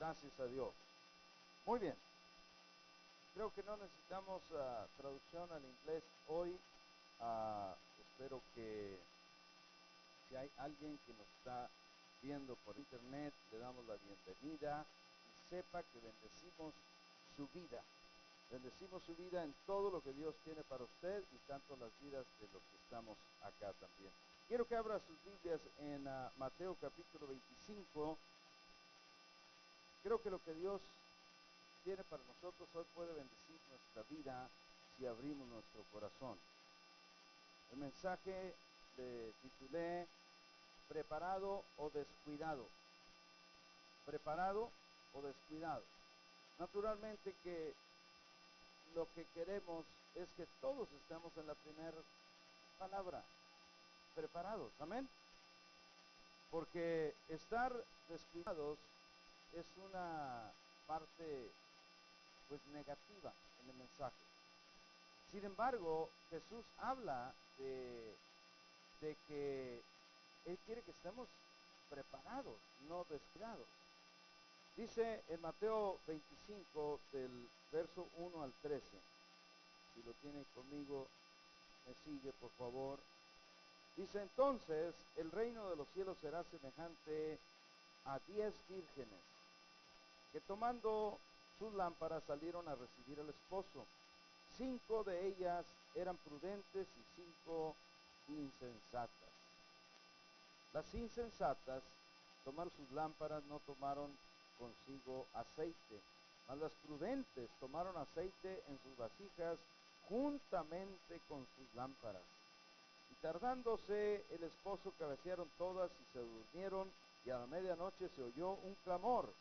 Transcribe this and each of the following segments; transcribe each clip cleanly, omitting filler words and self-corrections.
Gracias a Dios. Muy bien. Creo que no necesitamos traducción al inglés hoy. Espero que si hay alguien que nos está viendo por internet, le damos la bienvenida y sepa que bendecimos su vida. Bendecimos su vida en todo lo que Dios tiene para usted y tanto las vidas de los que estamos acá también. Quiero que abra sus Biblias en Mateo capítulo 25. Creo que lo que Dios tiene para nosotros hoy puede bendecir nuestra vida si abrimos nuestro corazón. El mensaje le titulé ¿preparado o descuidado? ¿Preparado o descuidado? Naturalmente que lo que queremos es que todos estemos en la primera palabra, preparados, amén. Porque estar descuidados es una parte pues negativa en el mensaje. Sin embargo, Jesús habla de que Él quiere que estemos preparados, no descuidados. Dice en Mateo 25, del verso 1 al 13, si lo tiene conmigo, me sigue por favor. Dice entonces, el reino de los cielos será semejante a 10 vírgenes, que tomando sus lámparas salieron a recibir al esposo. 5 de ellas eran prudentes y 5 insensatas. Las insensatas tomaron sus lámparas, no tomaron consigo aceite, mas las prudentes tomaron aceite en sus vasijas juntamente con sus lámparas. Y tardándose el esposo, cabecearon todas y se durmieron, y a la medianoche se oyó un clamor: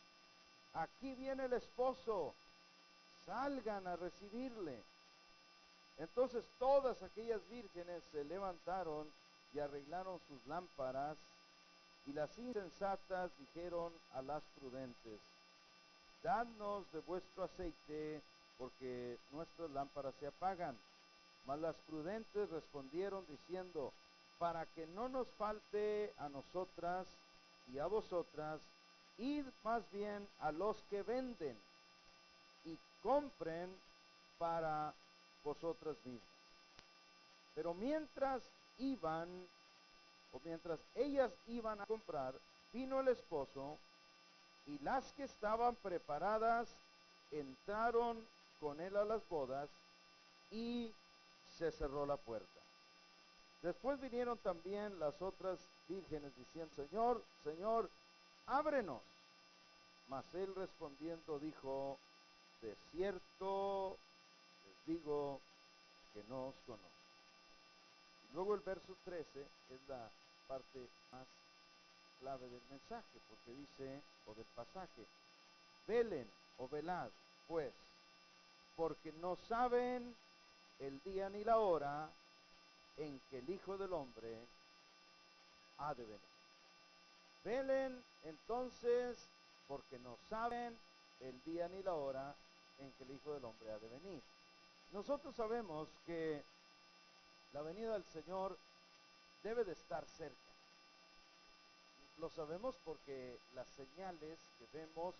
aquí viene el esposo, salgan a recibirle. Entonces todas aquellas vírgenes se levantaron y arreglaron sus lámparas. Y las insensatas dijeron a las prudentes: dadnos de vuestro aceite, porque nuestras lámparas se apagan. Mas las prudentes respondieron diciendo: para que no nos falte a nosotras y a vosotras, id más bien a los que venden y compren para vosotras mismas. Pero mientras ellas iban a comprar, vino el esposo, y las que estaban preparadas entraron con él a las bodas, y se cerró la puerta. Después vinieron también las otras vírgenes diciendo: Señor, Señor, ábrenos. Mas él respondiendo dijo: de cierto les digo que no os conozco. Y luego el verso 13 es la parte más clave del mensaje, porque dice, o del pasaje: velen o velad, pues, porque no saben el día ni la hora en que el Hijo del Hombre ha de venir. Velen entonces, porque no saben el día ni la hora en que el Hijo del Hombre ha de venir. Nosotros sabemos que la venida del Señor debe de estar cerca. Lo sabemos porque las señales que vemos,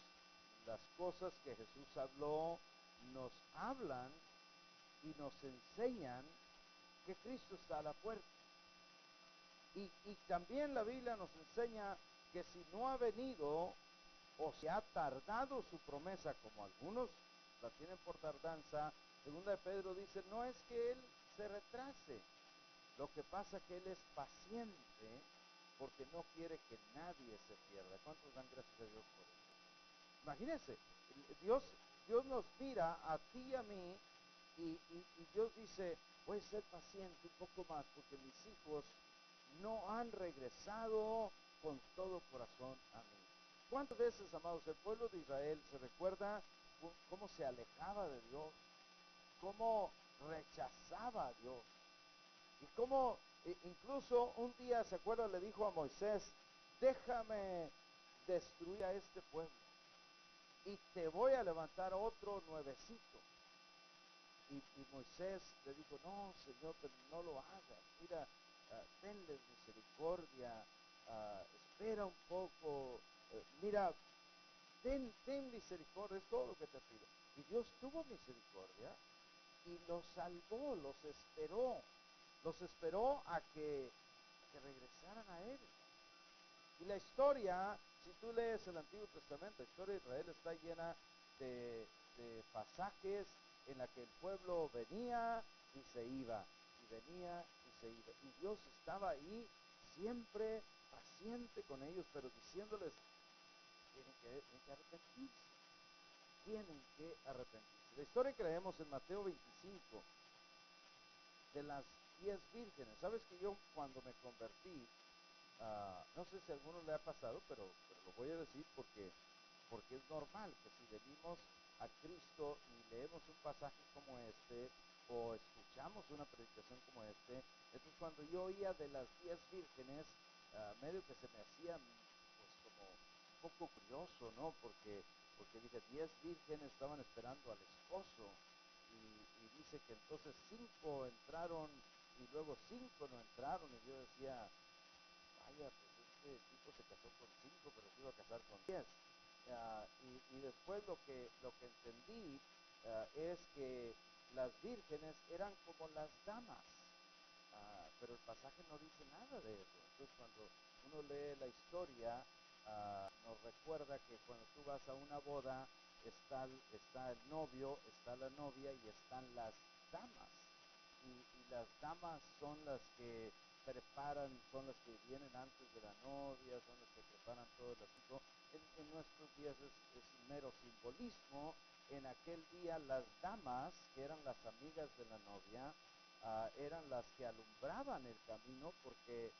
las cosas que Jesús habló, nos hablan y nos enseñan que Cristo está a la puerta. Y también la Biblia nos enseña que si no ha venido o se ha tardado su promesa, como algunos la tienen por tardanza, segunda de Pedro dice, no es que Él se retrase, lo que pasa es que Él es paciente porque no quiere que nadie se pierda. ¿Cuántos dan gracias a Dios por eso? Imagínense, Dios nos mira a ti y a mí y Dios dice, voy a ser paciente un poco más porque mis hijos no han regresado con todo corazón a mí. ¿Cuántas veces, amados, el pueblo de Israel se recuerda cómo se alejaba de Dios, cómo rechazaba a Dios, y cómo incluso un día, se acuerda, le dijo a Moisés: déjame destruir a este pueblo y te voy a levantar otro nuevecito? Y Moisés le dijo: no, Señor, pero no lo hagas, mira, tenles misericordia, espera un poco, mira, ten misericordia, es todo lo que te pido. Y Dios tuvo misericordia y los salvó, los esperó a que regresaran a Él. Y la historia, si tú lees el Antiguo Testamento, la historia de Israel está llena de pasajes en la que el pueblo venía y se iba, y venía y se iba. Y Dios estaba ahí siempre paciente con ellos, pero diciéndoles, tienen que arrepentirse, tienen que arrepentirse. La historia que leemos en Mateo 25, de las 10 vírgenes. Sabes que yo cuando me convertí, no sé si a alguno le ha pasado, pero lo voy a decir porque es normal que si venimos a Cristo y leemos un pasaje como este o escuchamos una predicación como este, entonces cuando yo oía de las 10 vírgenes, medio que se me hacía pues como un poco curioso, ¿no? Porque dije, 10 vírgenes estaban esperando al esposo y dice que entonces 5 entraron y luego 5 no entraron, y yo decía, vaya, pues este tipo se casó con 5, pero se iba a casar con 10. Y después lo que entendí es que las vírgenes eran como las damas, pero el pasaje no dice nada de eso. Entonces cuando uno lee la historia, nos recuerda que cuando tú vas a una boda, está el novio, está la novia y están las damas. Y las damas son las que preparan, son las que vienen antes de la novia, son las que preparan todo el asunto. En nuestros días es un mero simbolismo. En aquel día las damas, que eran las amigas de la novia, eran las que alumbraban el camino porque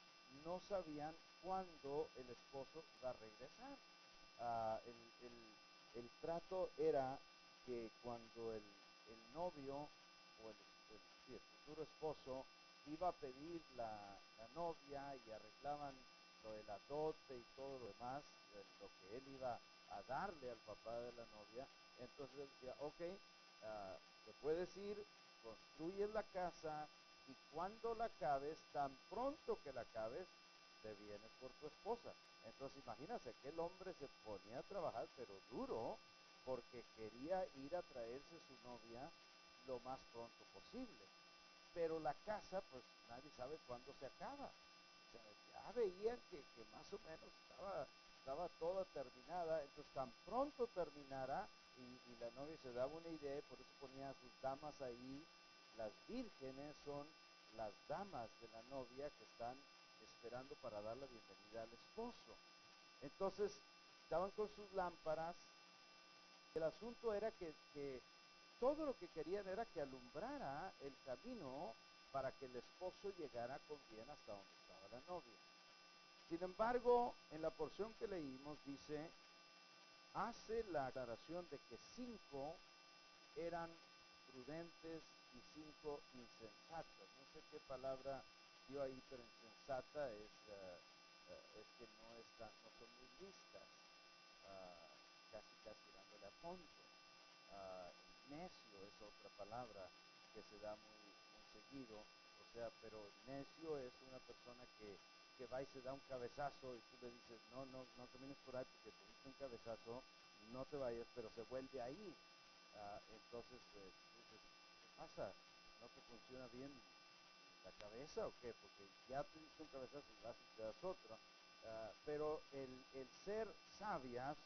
no sabían cuándo el esposo iba a regresar. El trato era que cuando el novio o el futuro esposo iba a pedir la novia y arreglaban lo de la dote y todo lo demás, lo que él iba a darle al papá de la novia, entonces él decía, ok, te puedes ir, construyes la casa y cuando la acabes, tan pronto que la acabes, te vienes por tu esposa. Entonces imagínate, aquel hombre se ponía a trabajar, pero duro, porque quería ir a traerse su novia lo más pronto posible. Pero la casa, pues nadie sabe cuándo se acaba. O sea, ya veían que más o menos estaba toda terminada, entonces tan pronto terminara y la novia se daba una idea, por eso ponía a sus damas ahí. Las vírgenes son las damas de la novia que están esperando para dar la bienvenida al esposo. Entonces estaban con sus lámparas. El asunto era que todo lo que querían era que alumbrara el camino para que el esposo llegara con bien hasta donde estaba la novia. Sin embargo, en la porción que leímos dice, hace la aclaración de que 5 eran prudentes y 5 insensatas. No sé qué palabra dio ahí, pero insensata es que no son muy listas, casi dándole a tonto. Necio es otra palabra que se da muy seguido, o sea, pero necio es una persona que va y se da un cabezazo y tú le dices, no camines por ahí porque te diste un cabezazo, no te vayas, pero se vuelve a ir. Entonces, dices, ¿qué pasa? ¿No te funciona bien la cabeza o qué? Porque ya te diste un cabezazo y vas y te das otro. Pero el ser sabias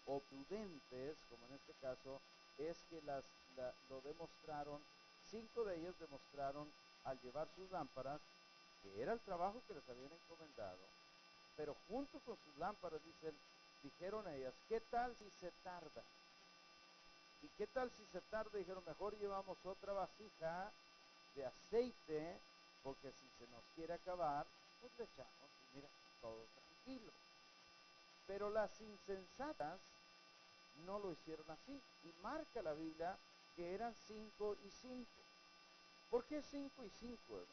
o prudentes, como en este caso, es que lo demostraron, 5 de ellas demostraron al llevar sus lámparas, que era el trabajo que les habían encomendado, pero junto con sus lámparas dijeron a ellas, ¿qué tal si se tarda? ¿Y qué tal si se tarda? Dijeron, mejor llevamos otra vasija de aceite, porque si se nos quiere acabar, pues le echamos y mira, todo tranquilo. Pero las insensatas no lo hicieron así. Y marca la Biblia que eran 5 y 5. ¿Por qué 5 y 5, hermano?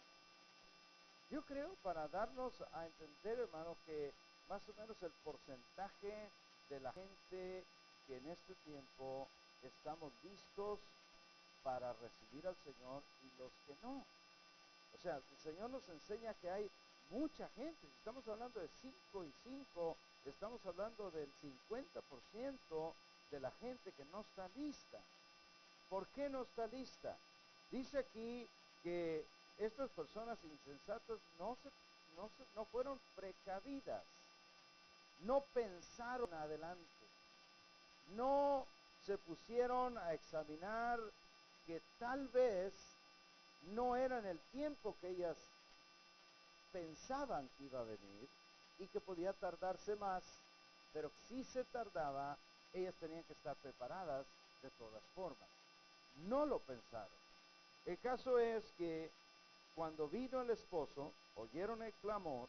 Yo creo para darnos a entender, hermano, que más o menos el porcentaje de la gente que en este tiempo estamos listos para recibir al Señor y los que no. O sea, el Señor nos enseña que hay mucha gente. Si estamos hablando de 5 y 5, estamos hablando del 50% de la gente que no está lista. ¿Por qué no está lista? Dice aquí que estas personas insensatas no fueron precavidas, no pensaron adelante, no se pusieron a examinar que tal vez no era en el tiempo que ellas pensaban que iba a venir y que podía tardarse más, pero si se tardaba, ellas tenían que estar preparadas de todas formas. No lo pensaron. El caso es que cuando vino el esposo, oyeron el clamor,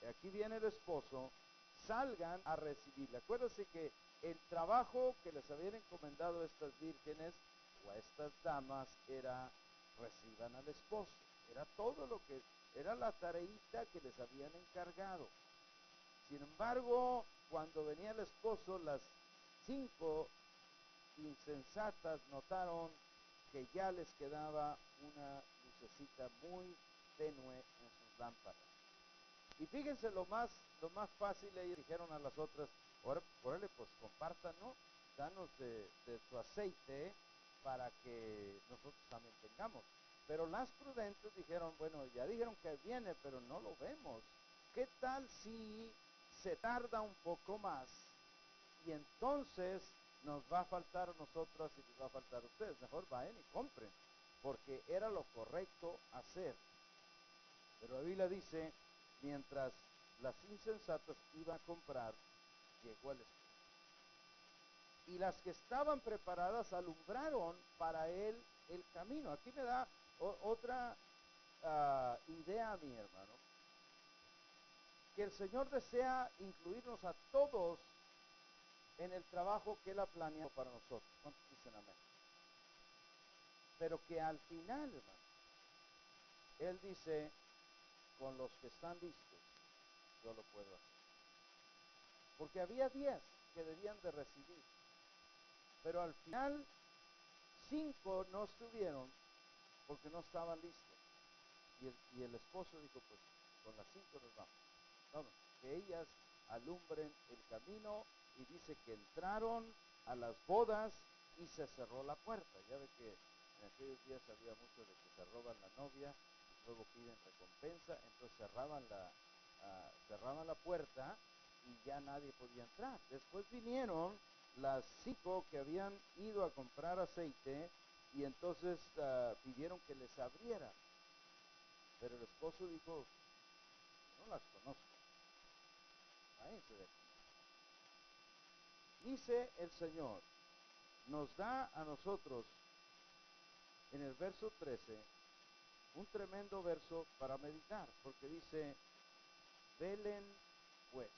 aquí viene el esposo, salgan a recibirle. Acuérdense que el trabajo que les habían encomendado a estas vírgenes o a estas damas era reciban al esposo. Era todo lo que, era la tareita que les habían encargado. Sin embargo, cuando venía el esposo, las 5 insensatas notaron que ya les quedaba una lucecita muy tenue en sus lámparas. Y fíjense lo más fácil, ellos dijeron a las otras, órale, pues compártanos, danos de tu aceite para que nosotros también tengamos. Pero las prudentes dijeron, bueno, ya dijeron que viene, pero no lo vemos. ¿Qué tal si se tarda un poco más y entonces nos va a faltar a nosotras y les va a faltar a ustedes? Mejor vayan y compren, porque era lo correcto hacer. Pero la Biblia dice, mientras las insensatas iban a comprar, llegó el esposo. Y las que estaban preparadas alumbraron para él el camino. Aquí me da otra idea, mi hermano, que el Señor desea incluirnos a todos en el trabajo que Él ha planeado para nosotros. ¿Cuántos dicen amén? Pero que al final, hermano, Él dice, con los que están listos, yo lo puedo hacer. Porque había 10 que debían de recibir, pero al final 5 no estuvieron porque no estaban listos. Y el esposo dijo, pues con las 5 nos vamos. Vamos, que ellas alumbren el camino, y dice que entraron a las bodas y se cerró la puerta. Ya ve que en aquellos días había mucho de que se roban la novia y luego piden recompensa, entonces cerraban la puerta y ya nadie podía entrar. Después vinieron las 5 que habían ido a comprar aceite y entonces pidieron que les abrieran. Pero el esposo dijo, no las conozco, váyanse de aquí. Dice el Señor, nos da a nosotros en el verso 13 un tremendo verso para meditar, porque dice, velen pues.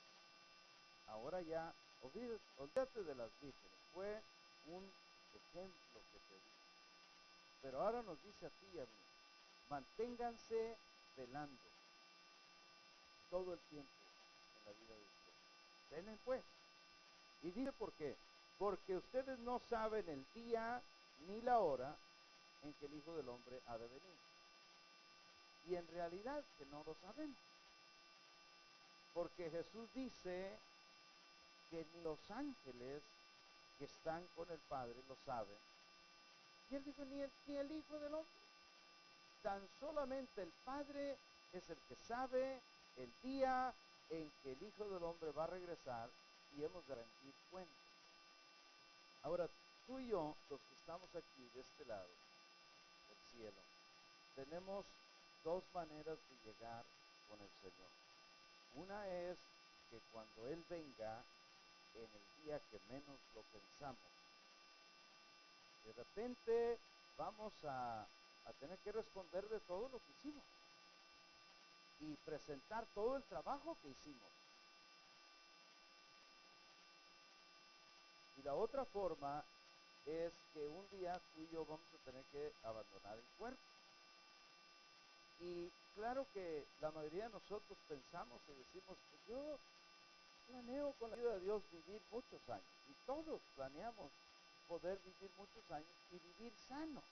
Ahora ya, olvídate de las vírgenes, fue un ejemplo que te di. Pero ahora nos dice a ti y a mí, manténganse velando todo el tiempo en la vida de ustedes. Velen pues. Y dice por qué. Porque ustedes no saben el día ni la hora en que el Hijo del Hombre ha de venir. Y en realidad que no lo sabemos. Porque Jesús dice que ni los ángeles que están con el Padre lo saben. Y él dijo, ni el Hijo del Hombre. Tan solamente el Padre es el que sabe el día en que el Hijo del Hombre va a regresar y hemos de rendir cuentas. Ahora, tú y yo, los que estamos aquí de este lado del cielo, tenemos 2 maneras de llegar con el Señor. Una es que cuando Él venga en el día que menos lo pensamos, de repente vamos a tener que responder de todo lo que hicimos y presentar todo el trabajo que hicimos. Y la otra forma es que un día tú y yo vamos a tener que abandonar el cuerpo. Y claro que la mayoría de nosotros pensamos y decimos, pues yo planeo con la ayuda de Dios vivir muchos años. Y todos planeamos poder vivir muchos años y vivir sanos.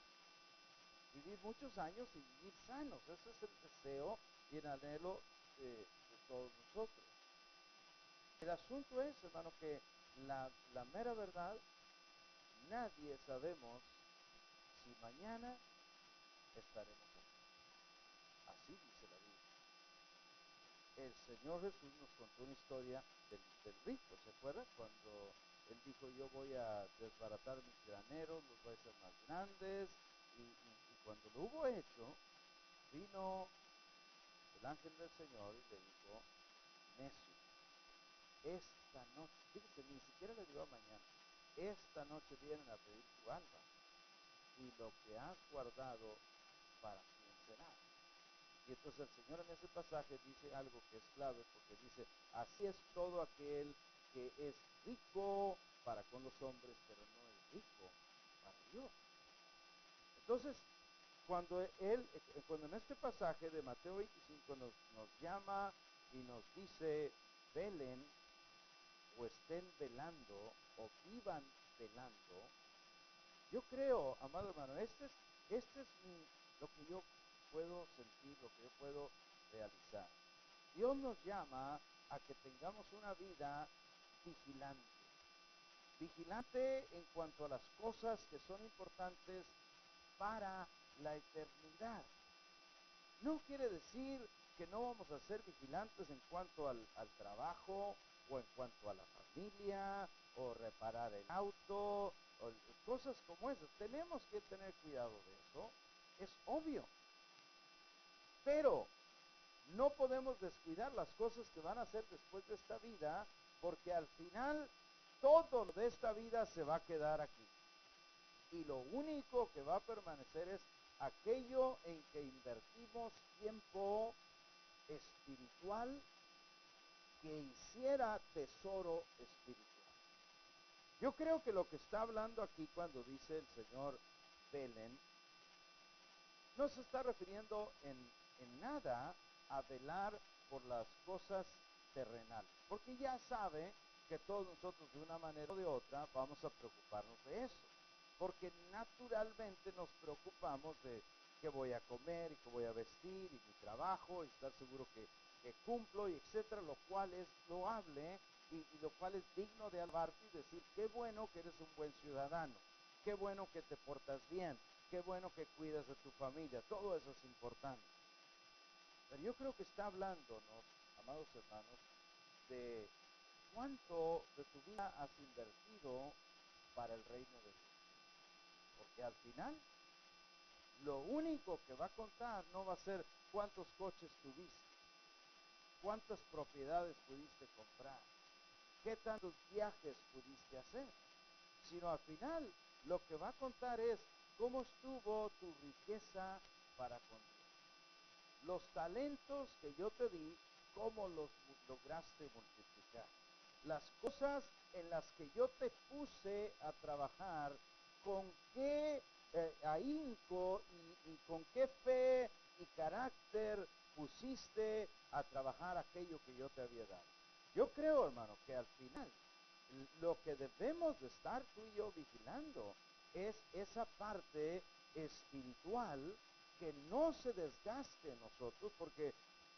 Vivir muchos años y vivir sanos. Ese es el deseo y el anhelo de todos nosotros. El asunto es, hermano, que la mera verdad, nadie sabemos si mañana estaremos aquí. Así dice la Biblia. El Señor Jesús nos contó una historia del rico, ¿se acuerda? Cuando Él dijo, yo voy a desbaratar mis graneros, los voy a hacer más grandes, y cuando lo hubo hecho, vino el ángel del Señor y le dijo, necio, esta noche, fíjese, ni siquiera le digo mañana, esta noche vienen a pedir tu alma, y lo que has guardado, ¿para quién será? Y entonces el Señor en ese pasaje dice algo que es clave, porque dice, así es todo aquel que es rico para con los hombres, pero no es rico para Dios. Entonces, cuando en este pasaje de Mateo 25 nos llama y nos dice, velen o estén velando o vivan velando, yo creo, amado hermano, este es lo que yo puedo sentir, lo que yo puedo realizar. Dios nos llama a que tengamos una vida vigilante. Vigilante en cuanto a las cosas que son importantes para la eternidad. No quiere decir que no vamos a ser vigilantes en cuanto al trabajo o en cuanto a la familia o reparar el auto o cosas como esas. Tenemos que tener cuidado de eso, es obvio. Pero no podemos descuidar las cosas que van a hacer después de esta vida, porque al final todo de esta vida se va a quedar aquí. Y lo único que va a permanecer es aquello en que invertimos tiempo espiritual que hiciera tesoro espiritual. Yo creo que lo que está hablando aquí cuando dice el Señor velen, no se está refiriendo en nada a velar por las cosas terrenales, porque ya sabe que todos nosotros de una manera o de otra vamos a preocuparnos de eso, porque naturalmente nos preocupamos de qué voy a comer y qué voy a vestir y mi trabajo y estar seguro que cumplo y etcétera, lo cual es loable y lo cual es digno de alabarte y decir qué bueno que eres un buen ciudadano, qué bueno que te portas bien, qué bueno que cuidas de tu familia, todo eso es importante. Pero yo creo que está hablándonos, amados hermanos, de cuánto de tu vida has invertido para el reino de Dios. Porque al final, lo único que va a contar no va a ser cuántos coches tuviste, cuántas propiedades pudiste comprar, qué tantos viajes pudiste hacer, sino al final lo que va a contar es cómo estuvo tu riqueza para con Dios. Los talentos que yo te di, cómo los lograste multiplicar. Las cosas en las que yo te puse a trabajar, con qué ahínco y con qué fe y carácter pusiste a trabajar aquello que yo te había dado. Yo creo, hermano, que al final lo que debemos de estar tú y yo vigilando es esa parte espiritual que no se desgaste en nosotros,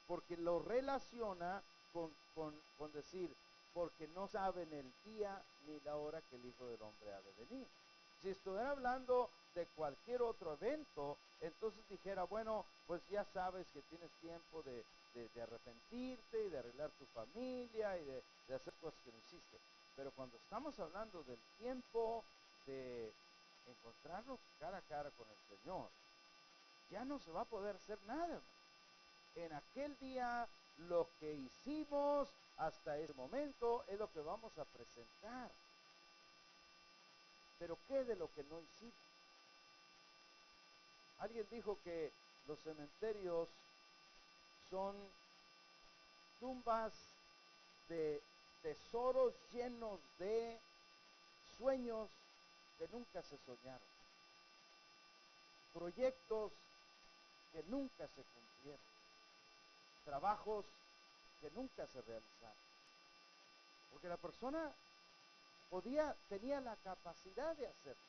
porque lo relaciona con decir, porque no saben el día ni la hora que el Hijo del Hombre ha de venir. Si estuviera hablando de cualquier otro evento, entonces dijera, bueno, pues ya sabes que tienes tiempo de arrepentirte y de arreglar tu familia y de hacer cosas que no hiciste. Pero cuando estamos hablando del tiempo de encontrarnos cara a cara con el Señor, ya no se va a poder hacer nada. En aquel día lo que hicimos hasta ese momento es lo que vamos a presentar. Pero ¿qué de lo que no hicimos? Alguien dijo que los cementerios son tumbas de tesoros llenos de sueños que nunca se soñaron, proyectos que nunca se cumplieron, trabajos que nunca se realizaron. Porque la persona tenía la capacidad de hacerlo.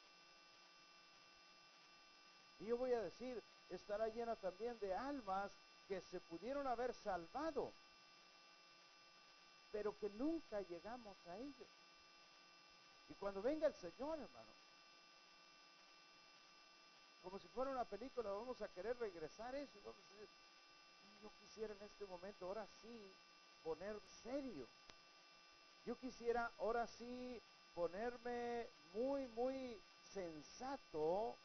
Y yo voy a decir, estará llena también de almas que se pudieron haber salvado, pero que nunca llegamos a ello. Y cuando venga el Señor, hermano, como si fuera una película, vamos a querer regresar eso, y vamos a decir, yo quisiera en este momento, ahora sí, poner serio. Yo quisiera ahora sí ponerme muy sensato,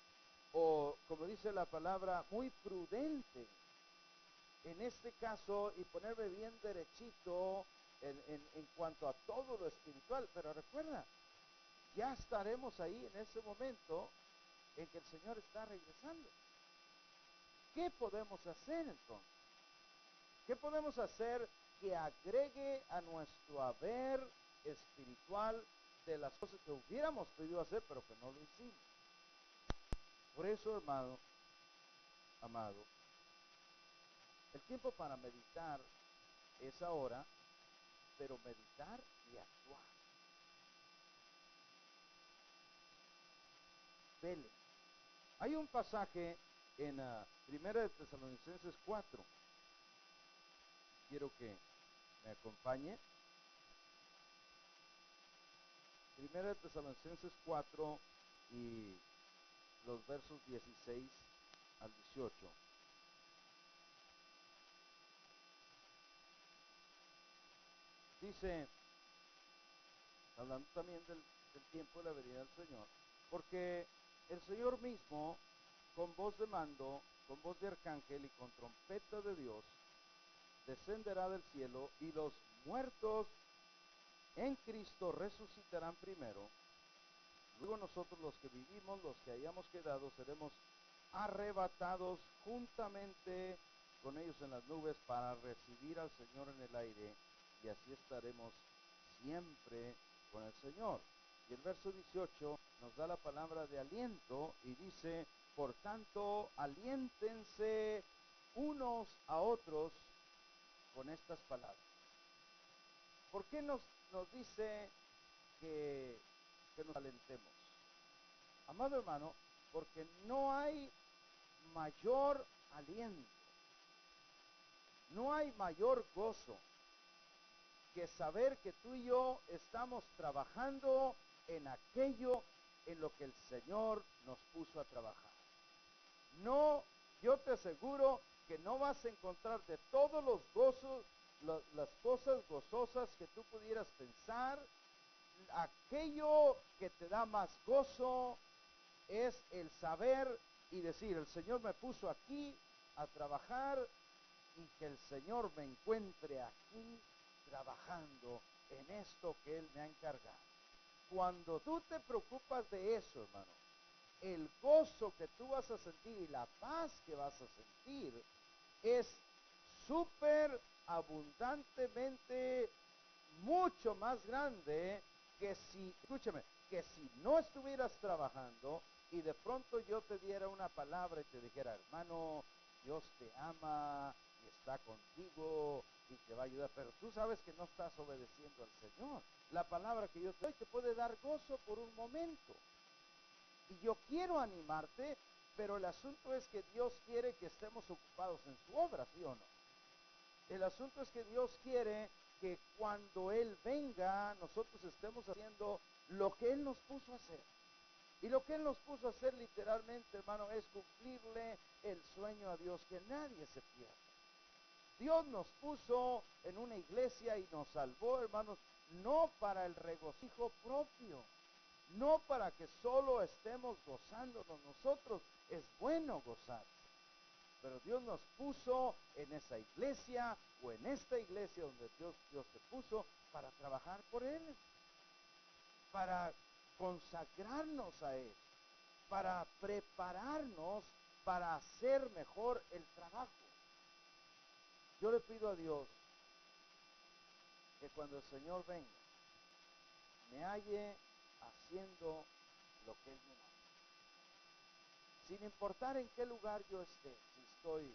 o como dice la palabra, muy prudente en este caso, y ponerme bien derechito en cuanto a todo lo espiritual. Pero recuerda, ya estaremos ahí en ese momento en que el Señor está regresando. ¿Qué podemos hacer entonces? ¿Qué podemos hacer que agregue a nuestro haber espiritual de las cosas que hubiéramos podido hacer, pero que no lo hicimos? Por eso, hermano, amado, el tiempo para meditar es ahora, pero meditar y actuar. Vele. Hay un pasaje en 1 de Tesalonicenses 4. Quiero que me acompañe. 1 de Tesalonicenses 4 y los versos 16 al 18. Dice, hablando también del tiempo de la venida del Señor, porque el Señor mismo, con voz de mando, con voz de arcángel y con trompeta de Dios, descenderá del cielo, y los muertos en Cristo resucitarán primero. Luego nosotros, los que vivimos, los que hayamos quedado, seremos arrebatados juntamente con ellos en las nubes para recibir al Señor en el aire, y así estaremos siempre con el Señor. Y el verso 18 nos da la palabra de aliento y dice, por tanto, aliéntense unos a otros con estas palabras. ¿Por qué nos dice que nos alentemos? Amado hermano, porque no hay mayor aliento, no hay mayor gozo que saber que tú y yo estamos trabajando en aquello en lo que el Señor nos puso a trabajar. No, yo te aseguro que no vas a encontrar de todos los gozos, las cosas gozosas que tú pudieras pensar, aquello que te da más gozo es el saber y decir, el Señor me puso aquí a trabajar, y que el Señor me encuentre aquí trabajando en esto que Él me ha encargado. Cuando tú te preocupas de eso, hermano, el gozo que tú vas a sentir y la paz que vas a sentir es súper abundantemente mucho más grande que si, escúchame, que si no estuvieras trabajando y de pronto yo te diera una palabra y te dijera, hermano, Dios te ama y está contigo y te va a ayudar, pero tú sabes que no estás obedeciendo al Señor. La palabra que yo te doy te puede dar gozo por un momento. Y yo quiero animarte, pero el asunto es que Dios quiere que estemos ocupados en su obra, ¿sí o no? El asunto es que Dios quiere que cuando Él venga, nosotros estemos haciendo lo que Él nos puso a hacer. Y lo que Él nos puso a hacer literalmente, hermano, es cumplirle el sueño a Dios, que nadie se pierda. Dios nos puso en una iglesia y nos salvó, hermanos, no para el regocijo propio, no para que solo estemos gozándonos nosotros. Es bueno gozar, pero Dios nos puso en esa iglesia o en esta iglesia donde Dios te puso para trabajar por Él, para consagrarnos a Él, para prepararnos para hacer mejor el trabajo. Yo le pido a Dios que cuando el Señor venga, me halle haciendo lo que Él me manda. Sin importar en qué lugar yo esté, si estoy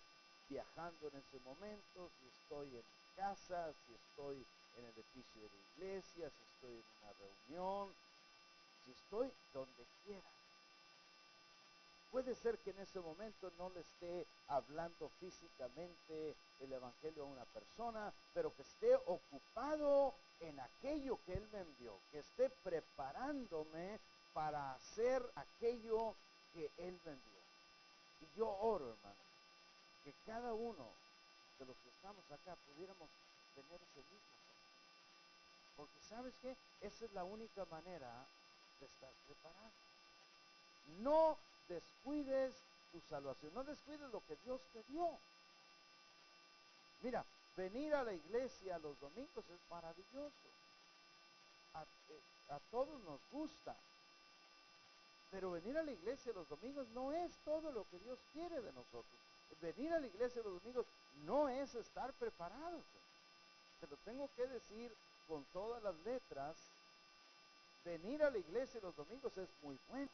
viajando en ese momento, si estoy en mi casa, si estoy en el edificio de la iglesia, si estoy en una reunión, si estoy donde quiera. Puede ser que en ese momento no le esté hablando físicamente el evangelio a una persona, pero que esté ocupado en aquello que Él me envió, que esté preparándome para hacer aquello que Él me envió. Y yo oro, hermano, que cada uno de los que estamos acá pudiéramos tener ese mismo sentido. Porque ¿sabes qué? Esa es la única manera de estar preparado. No descuides tu salvación, no descuides lo que Dios te dio. Mira, venir a la iglesia los domingos es maravilloso. A todos nos gusta. Pero venir a la iglesia los domingos no es todo lo que Dios quiere de nosotros. Venir a la iglesia los domingos no es estar preparados. Te lo tengo que decir con todas las letras. Venir a la iglesia los domingos es muy bueno.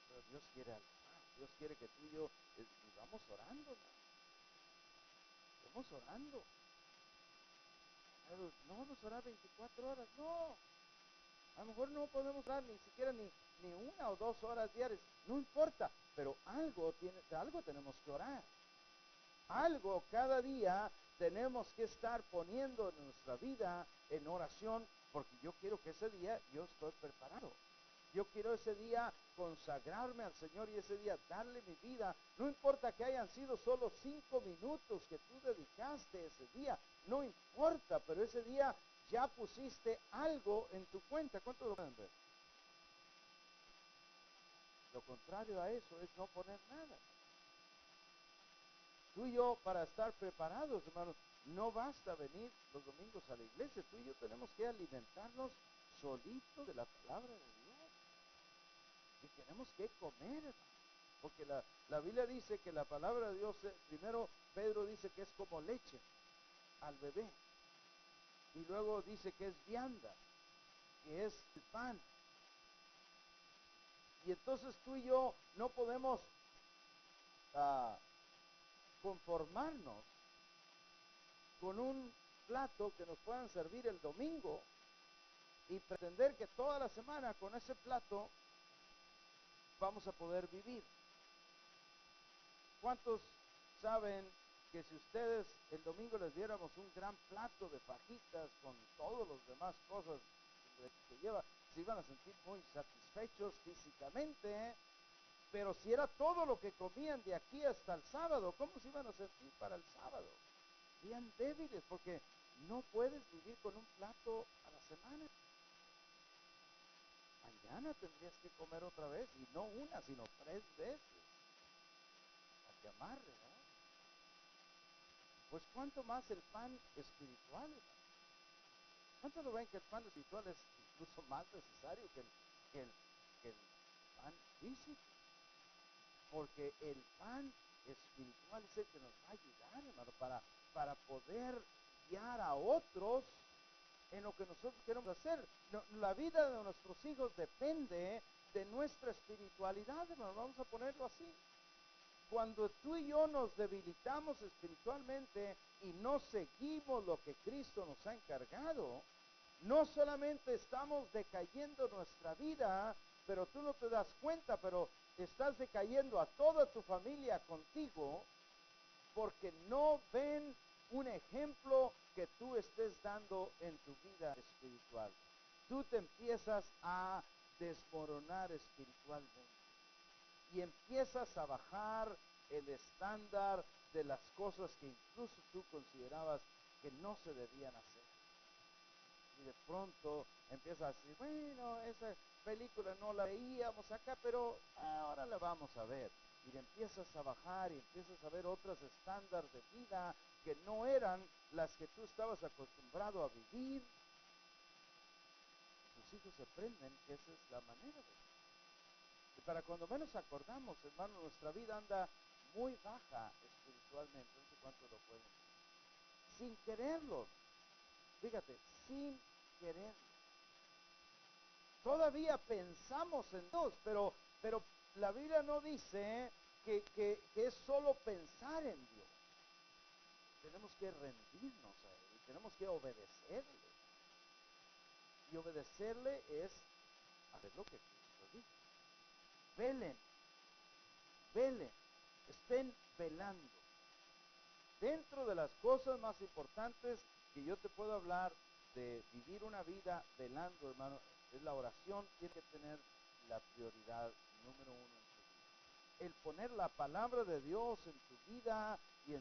Pero Dios quiere algo más. Dios quiere que tú y yo vivamos orando. Vamos orando. Pero no vamos a orar 24 horas, no. A lo mejor no podemos orar ni siquiera ni 1 o 2 horas diarias, no importa, pero algo tenemos que orar. Algo cada día tenemos que estar poniendo en nuestra vida en oración, porque yo quiero que ese día yo estoy preparado. Yo quiero ese día consagrarme al Señor y ese día darle mi vida. No importa que hayan sido solo 5 minutos que tú dedicaste ese día, no importa, pero ese día ya pusiste algo en tu cuenta. ¿Cuántos lo pueden ver? Lo contrario a eso es no poner nada. Tú y yo, para estar preparados, hermanos, no basta venir los domingos a la iglesia. Tú y yo tenemos que alimentarnos solitos de la palabra de Dios. Y tenemos que comer, hermano. Porque la Biblia dice que la palabra de Dios, primero Pedro dice que es como leche al bebé. Y luego dice que es vianda, que es el pan. Y entonces tú y yo no podemos conformarnos con un plato que nos puedan servir el domingo y pretender que toda la semana con ese plato vamos a poder vivir. ¿Cuántos saben que si ustedes el domingo les diéramos un gran plato de fajitas con todos los demás cosas que lleva, se iban a sentir muy satisfechos físicamente? Pero si era todo lo que comían de aquí hasta el sábado, ¿cómo se iban a sentir para el sábado? Serían débiles, porque no puedes vivir con un plato a la semana. Mañana tendrías que comer otra vez, y no una, sino 3 veces, para que amarre, ¿no? Pues cuánto más el pan espiritual, ¿no? ¿Cuánto lo ven que el pan espiritual es incluso más necesario que el pan físico? Porque el pan espiritual es el que nos va a ayudar, hermano, para poder guiar a otros en lo que nosotros queremos hacer. La vida de nuestros hijos depende de nuestra espiritualidad, hermano, vamos a ponerlo así. Cuando tú y yo nos debilitamos espiritualmente y no seguimos lo que Cristo nos ha encargado, no solamente estamos decayendo nuestra vida, pero tú no te das cuenta, pero estás decayendo a toda tu familia contigo, porque no ven un ejemplo que tú estés dando en tu vida espiritual. Tú te empiezas a desmoronar espiritualmente y empiezas a bajar el estándar de las cosas que incluso tú considerabas que no se debían hacer. Y de pronto empiezas a decir, bueno, esa película no la veíamos acá, pero ahora la vamos a ver. Y empiezas a bajar y empiezas a ver otras estándares de vida que no eran las que tú estabas acostumbrado a vivir. Tus hijos aprenden que esa es la manera de vivir. Y para cuando menos acordamos, hermano, nuestra vida anda muy baja espiritualmente. No sé cuánto lo pueden decir. Sin quererlo. Fíjate, sin quererlo. Todavía pensamos en Dios, pero la Biblia no dice que es solo pensar en Dios. Tenemos que rendirnos a Él y tenemos que obedecerle. Y obedecerle es hacer lo que Cristo dijo. Velen, velen, estén velando. Dentro de las cosas más importantes que yo te puedo hablar de vivir una vida velando, hermano, es la oración. Tiene que tener la prioridad número uno en tu vida. El poner la palabra de Dios en tu vida y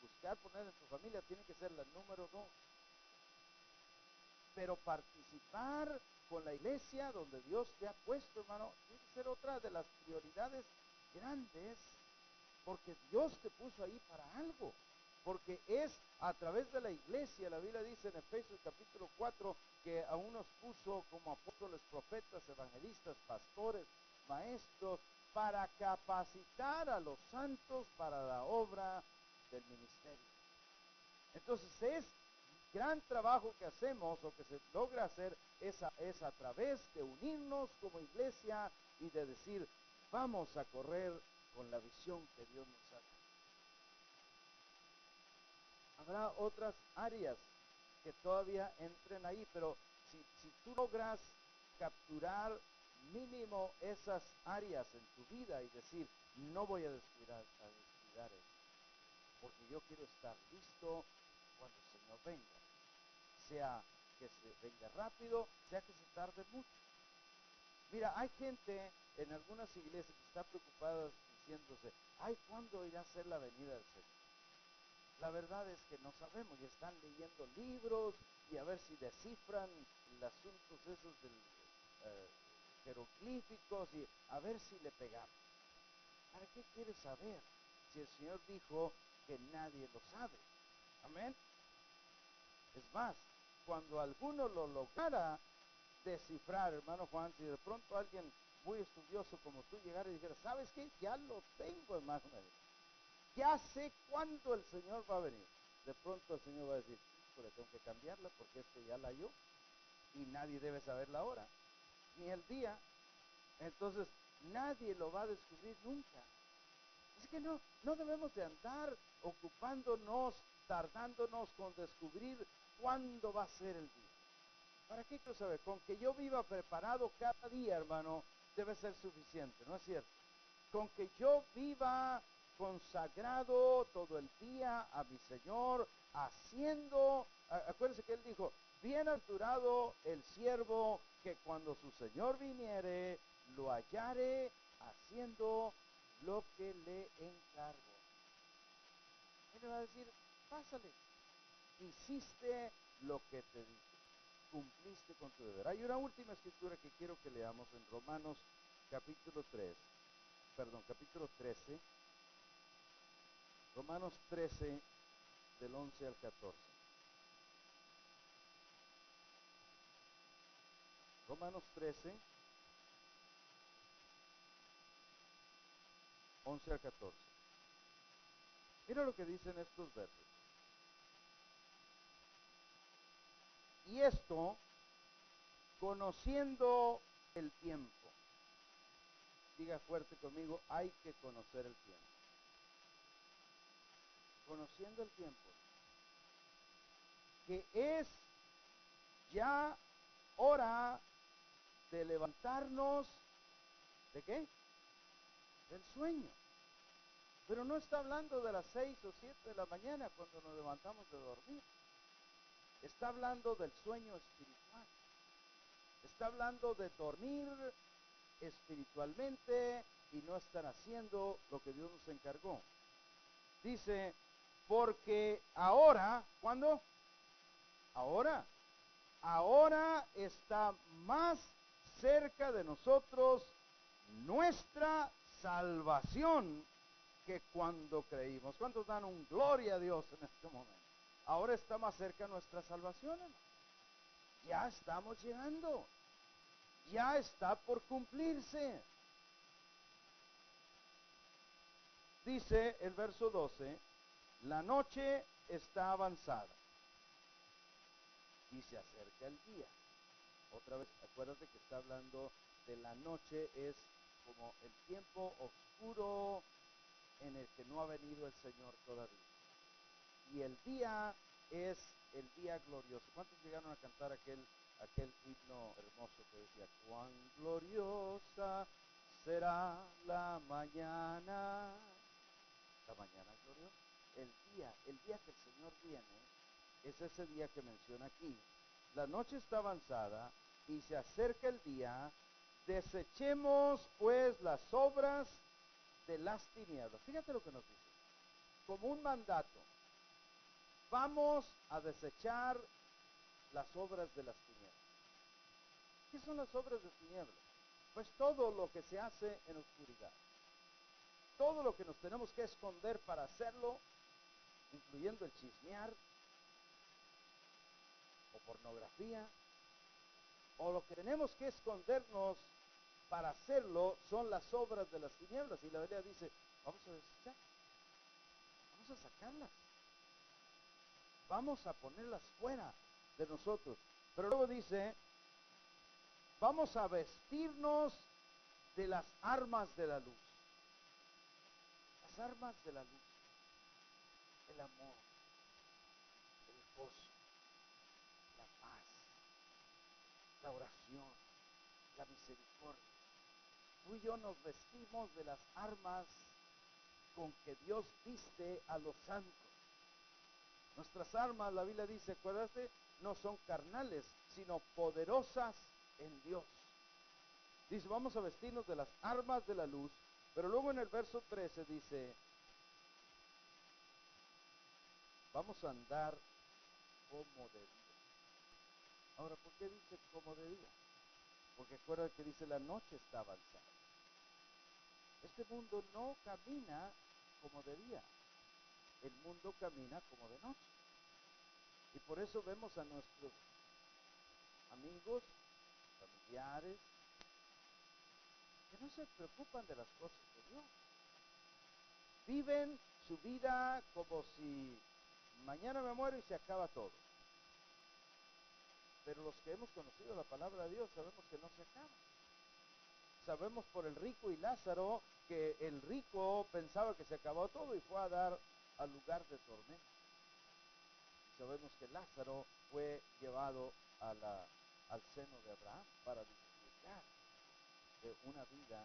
buscar poner en tu familia tiene que ser la número dos. Pero participar con la iglesia donde Dios te ha puesto, hermano, tiene que ser otra de las prioridades grandes, porque Dios te puso ahí para algo. Porque es a través de la iglesia, la Biblia dice en Efesios capítulo 4, que a unos puso como apóstoles, profetas, evangelistas, pastores, maestros, para capacitar a los santos para la obra del ministerio. Entonces es gran trabajo que hacemos o que se logra hacer es a través de unirnos como iglesia y de decir, vamos a correr con la visión que Dios nos ha dado. Habrá otras áreas que todavía entren ahí, pero si tú logras capturar mínimo esas áreas en tu vida y decir, no voy a descuidar eso, porque yo quiero estar listo cuando el Señor venga, sea que se venga rápido, sea que se tarde mucho. Mira, hay gente en algunas iglesias que está preocupada diciéndose, ay, ¿cuándo irá a ser la venida del Señor? La verdad es que no sabemos, y están leyendo libros y a ver si descifran los asuntos esos del jeroglíficos y a ver si le pegamos. ¿Para qué quieres saber si el Señor dijo que nadie lo sabe? Amén. Es más, cuando alguno lo lograra descifrar, hermano Juan, si de pronto alguien muy estudioso como tú llegara y dijera, ¿sabes qué? Ya lo tengo, hermano. Ya sé cuándo el Señor va a venir. De pronto el Señor va a decir, pues tengo que cambiarla porque este ya la halló y nadie debe saber la hora, ni el día. Entonces, nadie lo va a descubrir nunca. Así que no debemos de andar ocupándonos, tardándonos con descubrir cuándo va a ser el día. ¿Para qué quiero saber? Con que yo viva preparado cada día, hermano, debe ser suficiente, ¿no es cierto? Con que yo viva consagrado todo el día a mi Señor, haciendo, acuérdense que Él dijo, bienaventurado el siervo que cuando su Señor viniere, lo hallare haciendo lo que le encargó. Él le va a decir, pásale, hiciste lo que te dije, cumpliste con tu deber. Hay una última escritura que quiero que leamos en Romanos capítulo 13, Romanos 13 del 11 al 14. Romanos 13, 11 al 14. Mira lo que dicen estos versos. Y esto, conociendo el tiempo. Diga fuerte conmigo, hay que conocer el tiempo. Conociendo el tiempo. Que es ya hora de levantarnos, ¿de qué? Del sueño. Pero no está hablando de las 6 o 7 de la mañana cuando nos levantamos de dormir. Está hablando del sueño espiritual. Está hablando de dormir espiritualmente y no estar haciendo lo que Dios nos encargó. Dice, porque ahora, ¿cuándo? Ahora está más cerca de nosotros nuestra salvación que cuando creímos. ¿Cuántos dan un gloria a Dios en este momento? Ahora está más cerca nuestra salvación, hermano. Ya estamos llegando. Ya está por cumplirse. Dice el verso 12, la noche está avanzada y se acerca el día. Otra vez, acuérdate que está hablando de la noche, es como el tiempo oscuro en el que no ha venido el Señor todavía. Y el día es el día glorioso. ¿Cuántos llegaron a cantar aquel himno hermoso que decía, cuán gloriosa será la mañana gloriosa. El día que el Señor viene, es ese día que menciona aquí. La noche está avanzada y se acerca el día. Desechemos pues las obras de las tinieblas. Fíjate lo que nos dice. Como un mandato. Vamos a desechar las obras de las tinieblas. ¿Qué son las obras de tinieblas? Pues todo lo que se hace en oscuridad. Todo lo que nos tenemos que esconder para hacerlo, incluyendo el chismear, o pornografía, o lo que tenemos que escondernos para hacerlo son las obras de las tinieblas. Y la Biblia dice, vamos a desechar, vamos a sacarlas, vamos a ponerlas fuera de nosotros. Pero luego dice, vamos a vestirnos de las armas de la luz. Las armas de la luz, el amor, el gozo, la paz, la oración, la misericordia. Tú y yo nos vestimos de las armas con que Dios viste a los santos. Nuestras armas, la Biblia dice, acuérdate, no son carnales, sino poderosas en Dios. Dice, vamos a vestirnos de las armas de la luz, pero luego en el verso 13 dice, vamos a andar como de día. Ahora, ¿por qué dice como de día? Porque acuérdate que dice, la noche está avanzada. Este mundo no camina como de día, el mundo camina como de noche. Y por eso vemos a nuestros amigos, familiares, que no se preocupan de las cosas de Dios. Viven su vida como si mañana me muero y se acaba todo. Pero los que hemos conocido la palabra de Dios sabemos que no se acaba. Sabemos por el rico y Lázaro que el rico pensaba que se acabó todo y fue a dar al lugar de tormento. Sabemos que Lázaro fue llevado al seno de Abraham para disfrutar de una vida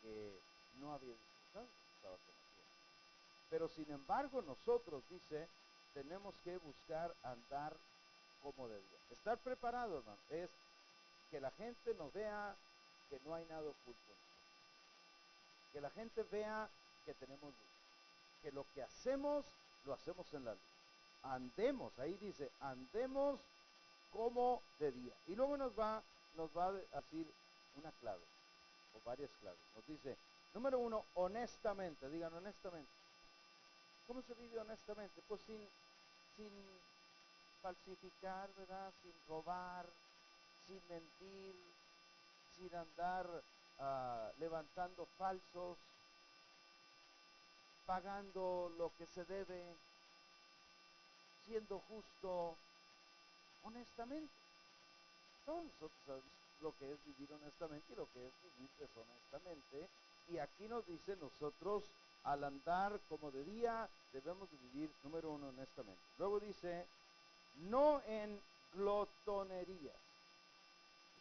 que no había disfrutado cuando estaba con la tierra. Pero sin embargo nosotros, dice, tenemos que buscar andar como de día. Estar preparado, hermano, es que la gente nos vea que no hay nada oculto en nosotros. Que la gente vea que tenemos luz. Que lo que hacemos, lo hacemos en la luz. Andemos, ahí dice, andemos como de día. Y luego nos va a decir una clave, o varias claves. Nos dice, número 1, honestamente, digan honestamente. ¿Cómo se vive honestamente? Pues sin falsificar, ¿verdad? Sin robar, sin mentir, sin andar levantando falsos, pagando lo que se debe, siendo justo, honestamente. Todos nosotros sabemos lo que es vivir honestamente y lo que es vivir deshonestamente. Y aquí nos dice, nosotros al andar como de día debemos de vivir, número 1, honestamente. Luego dice, no en glotonerías.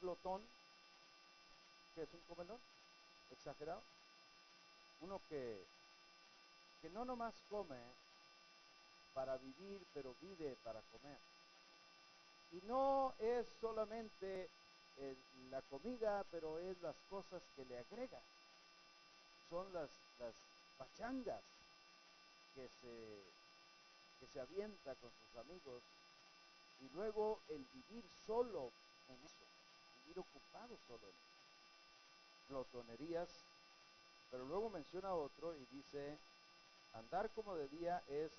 Glotón, que es un comedor exagerado. Uno que no nomás come para vivir, pero vive para comer. Y no es solamente la comida, pero es las cosas que le agrega. Son las pachangas que se avienta con sus amigos. Y luego el vivir solo en eso, vivir ocupado solo en eso. Glotonerías, pero luego menciona otro y dice, andar como de día es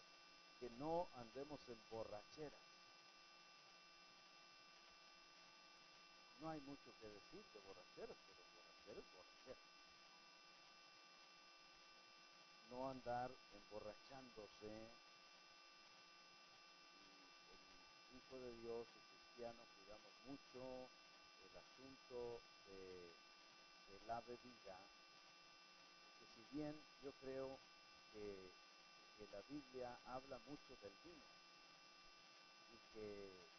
que no andemos en borracheras. No hay mucho que decir de borracheras, pero borracheras, borracheras. No andar emborrachándose. El Hijo de Dios, el cristiano, cuidamos mucho el asunto de la bebida, que si bien yo creo que la Biblia habla mucho del vino y que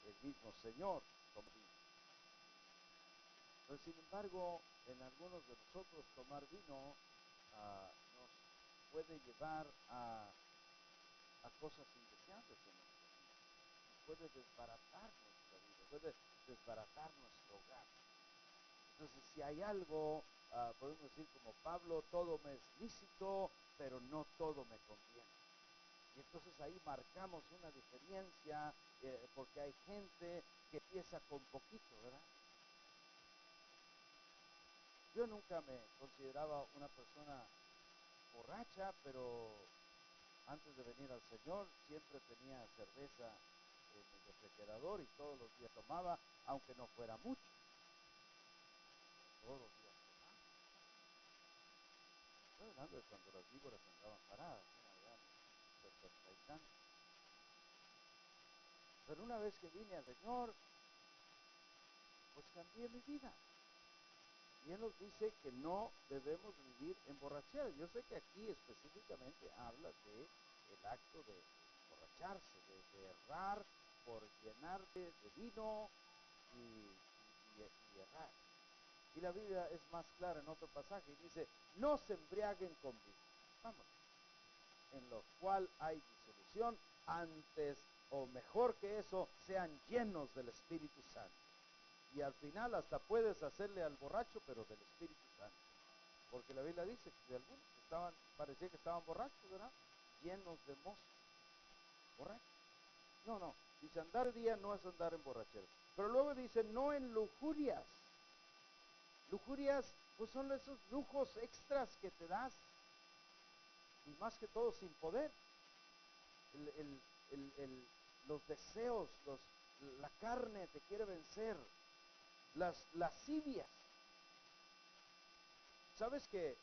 el mismo Señor tomó vino, Pero sin embargo, en algunos de nosotros tomar vino nos puede llevar a cosas indeseables en nuestra vida. Nos puede desbaratar nuestra vida, puede desbaratar nuestro hogar. Entonces, si hay algo, podemos decir como Pablo, todo me es lícito, pero no todo me conviene. Y entonces ahí marcamos una diferencia, porque hay gente que empieza con poquito, ¿verdad? Yo nunca me consideraba una persona borracha, pero antes de venir al Señor siempre tenía cerveza en el refrigerador y todos los días tomaba, aunque no fuera mucho. Todos los días tomaba. Estoy hablando de cuando las víboras andaban paradas, allá en 70 y tantos. Pero una vez que vine al Señor, pues cambié mi vida. Y Él nos dice que no debemos vivir en borrachera. Yo sé que aquí específicamente habla de el acto de emborracharse, de errar por llenarte de vino y errar. Y la Biblia es más clara en otro pasaje y dice, no se embriaguen con vino. Vamos. En lo cual hay disolución, antes o mejor que eso, sean llenos del Espíritu Santo. Y al final hasta puedes hacerle al borracho, pero del Espíritu Santo. Porque la Biblia dice que de algunos que parecía que estaban borrachos, ¿verdad? Llenos de mosto. ¿Borrachos? No. Dice, andar día no es andar en borrachera. Pero luego dice, no en lujurias. Lujurias, pues son esos lujos extras que te das. Y más que todo sin poder. Los deseos, la carne te quiere vencer. Las lascivias. ¿Sabes que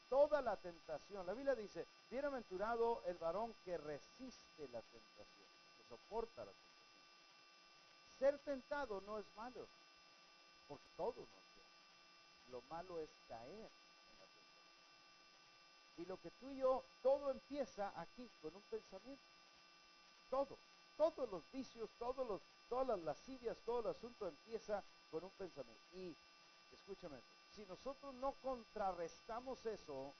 toda la tentación, la Biblia dice, bienaventurado el varón que resiste la tentación, que soporta la tentación? Ser tentado no es malo, porque todo nos lleva. Lo malo es caer en la tentación. Y lo que tú y yo, todo empieza aquí con un pensamiento. Todos los vicios, todas las lascivias, todo el asunto empieza con un pensamiento. Y escúchame, si nosotros no contrarrestamos eso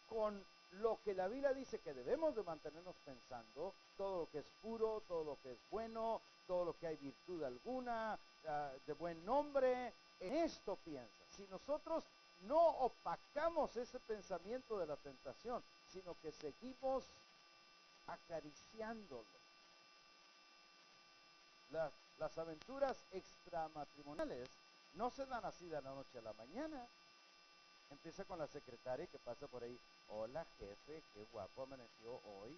con lo que la Biblia dice que debemos de mantenernos pensando, todo lo que es puro, todo lo que es bueno, todo lo que hay virtud alguna, de buen nombre, en esto piensa. Si nosotros no opacamos ese pensamiento de la tentación, sino que seguimos acariciándolo. Las aventuras extramatrimoniales no se dan así de la noche a la mañana. Empieza con la secretaria que pasa por ahí. Hola jefe, qué guapo amaneció hoy.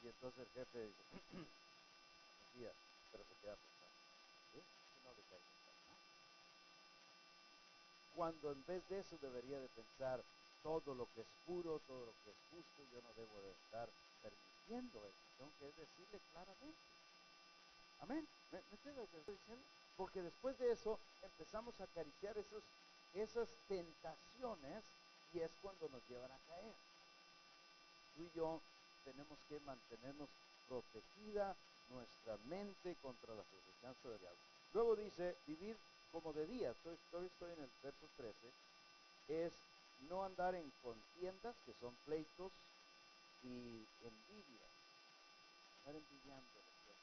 Y entonces el jefe dice, buenos días, pero se queda pensando. ¿Sí? Que no le cae pensar, ¿no? Cuando en vez de eso debería de pensar todo lo que es puro, todo lo que es justo, yo no debo de estar permitiendo eso. Tengo que decirle claramente. Amén. ¿Me entiendes lo que estoy diciendo? Porque después de eso empezamos a acariciar esas tentaciones y es cuando nos llevan a caer. Tú y yo tenemos que mantenernos protegida nuestra mente contra las acechanzas del diablo. Luego dice, vivir como de día. Estoy en el verso 13. Es no andar en contiendas, que son pleitos, y envidias. Estar envidiando a los otros.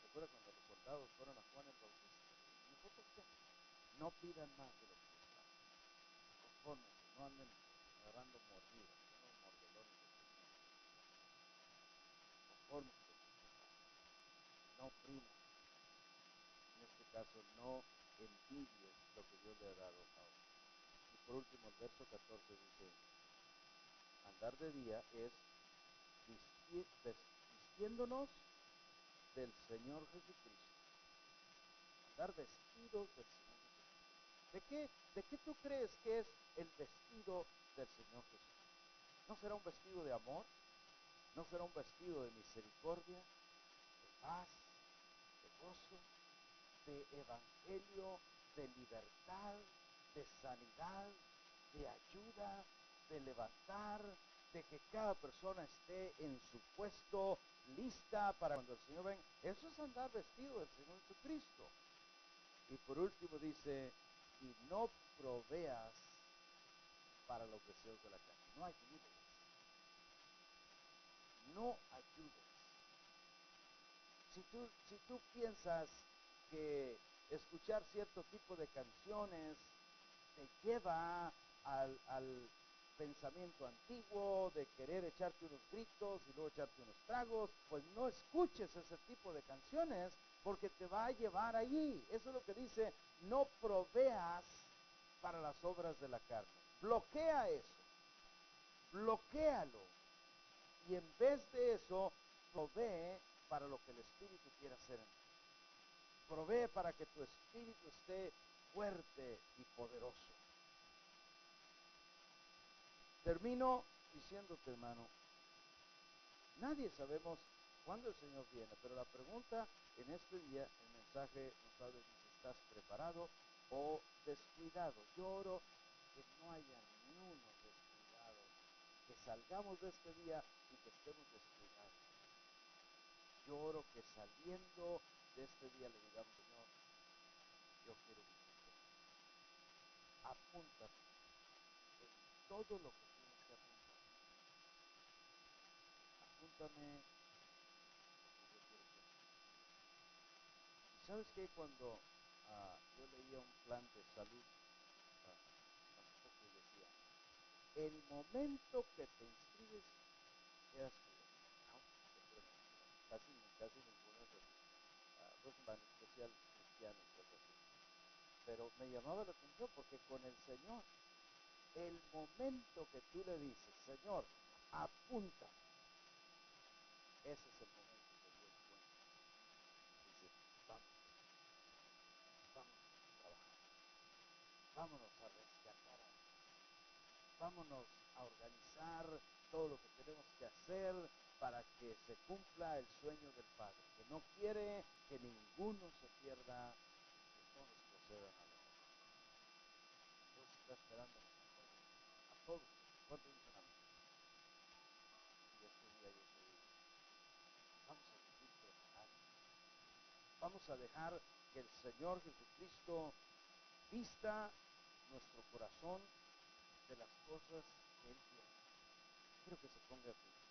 ¿Se acuerda cuando los soldados fueron a Juan el Bautista? ¿Y nosotros qué? No pidan más de lo que les dan. Confórmense, no anden agarrando mordidas, no mordelones de Cristo. Confórmense, no opriman. En este caso, no envidies lo que Dios le ha dado a otros. Y por último, el verso 14 dice, andar de día es vistiéndonos del Señor Jesucristo. Andar vestidos del Señor Jesucristo. ¿De qué tú crees que es el vestido del Señor Jesucristo? ¿No será un vestido de amor? ¿No será un vestido de misericordia, de paz, de gozo, de evangelio, de libertad, de sanidad, de ayuda, de levantar, de que cada persona esté en su puesto, lista para cuando el Señor venga? Eso es andar vestido del Señor Jesucristo. Y por último dice, y no proveas para los deseos de la carne. No ayudes. No ayudes. Si tú piensas que escuchar cierto tipo de canciones te lleva al pensamiento antiguo de querer echarte unos gritos y luego echarte unos tragos, pues no escuches ese tipo de canciones porque te va a llevar allí. Eso es lo que dice, no proveas para las obras de la carne. Bloquea eso, bloquéalo. Y en vez de eso, provee para lo que el Espíritu quiere hacer en ti. Provee para que tu espíritu esté fuerte y poderoso. Termino diciéndote, hermano, nadie sabemos cuándo el Señor viene, pero la pregunta en este día, el mensaje nos habla de si estás preparado o descuidado. Yo oro que no haya ni uno descuidado, que salgamos de este día y que estemos descuidados. Yo oro que saliendo de este día le digamos, Señor, yo quiero vivir. Apúntate en todo lo que tienes que apuntar. Apúntame porque yo quiero ser. ¿Sabes qué? Cuando yo leía un plan de salud hace poco y decía, el momento que te inscribes, quedas cubierto. No, casi ninguna es así. Pues un plan especial cristiano, cosas así. Pero me llamaba la atención porque con el Señor, el momento que tú le dices, Señor, apúntame, ese es el momento que Dios cuenta. Dice, vamos a trabajar, vámonos a rescatar a Dios, vámonos a organizar todo lo que tenemos que hacer para que se cumpla el sueño del Padre, que no quiere que ninguno se pierda, que todos procedan a la vida. Dios está esperando a todos. ¿Cuántos dicen amén? Y este día yo te digo, vamos a vivir preparados. Vamos a dejar que el Señor Jesucristo vista nuestro corazón de las cosas que Él quiere. Quiero que se ponga a pie.